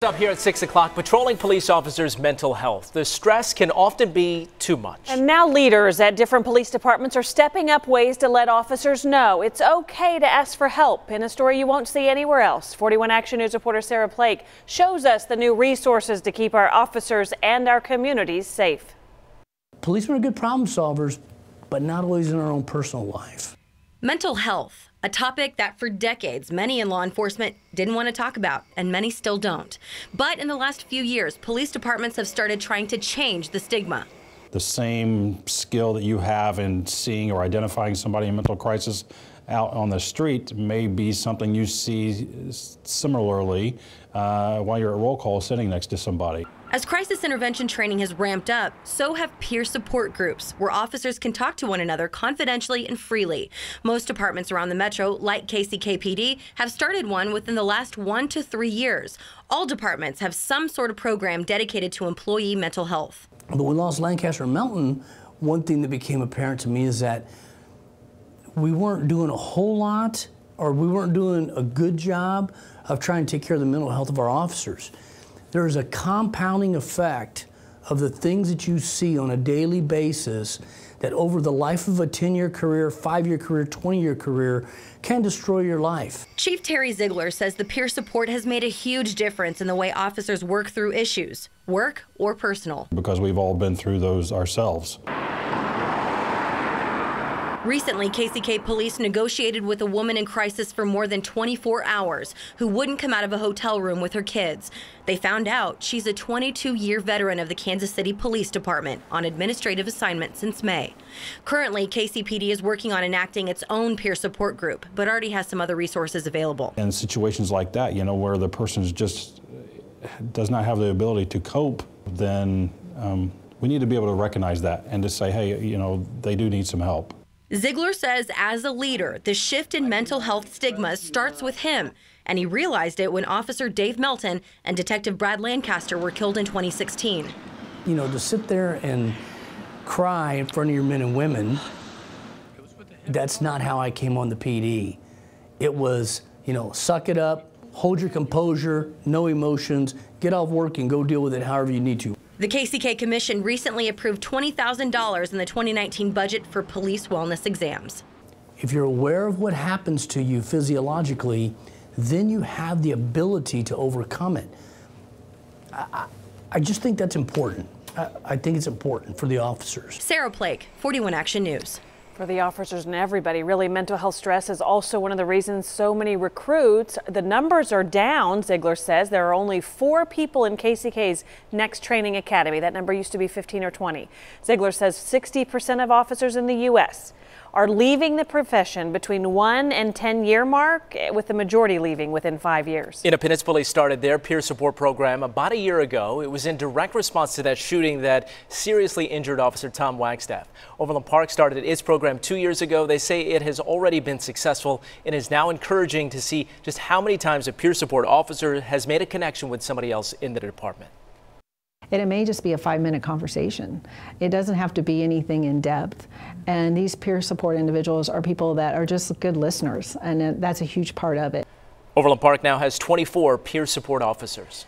Up here at 6 o'clock, patrolling police officers' mental health. The stress can often be too much. And now leaders at different police departments are stepping up ways to let officers know it's okay to ask for help. In a story you won't see anywhere else, 41 Action News reporter Sarah Plake shows us the new resources to keep our officers and our communities safe. Policemen are good problem solvers, but not always in our own personal life. Mental health, a topic that for decades many in law enforcement didn't want to talk about, and many still don't. But in the last few years, police departments have started trying to change the stigma. The same skill that you have in seeing or identifying somebody in mental crisis out on the street may be something you see similarly while you're at roll call sitting next to somebody. As crisis intervention training has ramped up, so have peer support groups where officers can talk to one another confidentially and freely. Most departments around the metro, like KCKPD, have started one within the last 1 to 3 years. All departments have some sort of program dedicated to employee mental health. But when we lost Lancaster and Melton, one thing that became apparent to me is that we weren't doing a whole lot, or we weren't doing a good job of trying to take care of the mental health of our officers. There is a compounding effect of the things that you see on a daily basis that over the life of a 10-year career, 5-year career, 20-year career can destroy your life. Chief Terry Ziegler says the peer support has made a huge difference in the way officers work through issues, work or personal. Because we've all been through those ourselves. Recently, KCK police negotiated with a woman in crisis for more than 24 hours who wouldn't come out of a hotel room with her kids. They found out she's a 22-year veteran of the Kansas City Police Department on administrative assignment since May. Currently, KCPD is working on enacting its own peer support group, but already has some other resources available. In situations like that, where the person just does not have the ability to cope, then we need to be able to recognize that and to say, hey, they do need some help. Ziegler says as a leader, the shift in mental health stigma starts with him, and he realized it when Officer Dave Melton and Detective Brad Lancaster were killed in 2016. To sit there and cry in front of your men and women, that's not how I came on the PD. It was, suck it up, hold your composure, no emotions, get off work and go deal with it however you need to. The KCK Commission recently approved $20,000 in the 2019 budget for police wellness exams. If you're aware of what happens to you physiologically, then you have the ability to overcome it. I just think that's important. I think it's important for the officers. Sarah Plake, 41 Action News. For the officers and everybody, really, mental health stress is also one of the reasons so many recruits. The numbers are down, Ziegler says. There are only 4 people in KCK's next training academy. That number used to be 15 or 20. Ziegler says 60% of officers in the U.S. are leaving the profession between 1 and 10-year mark, with the majority leaving within 5 years. Independence Police started their peer support program about a year ago. It was in direct response to that shooting that seriously injured Officer Tom Wagstaff. Overland Park started its program 2 years ago. They say it has already been successful and is now encouraging to see just how many times a peer support officer has made a connection with somebody else in the department. And it may just be a 5-minute conversation. It doesn't have to be anything in depth. And these peer support individuals are people that are just good listeners, and that's a huge part of it. Overland Park now has 24 peer support officers.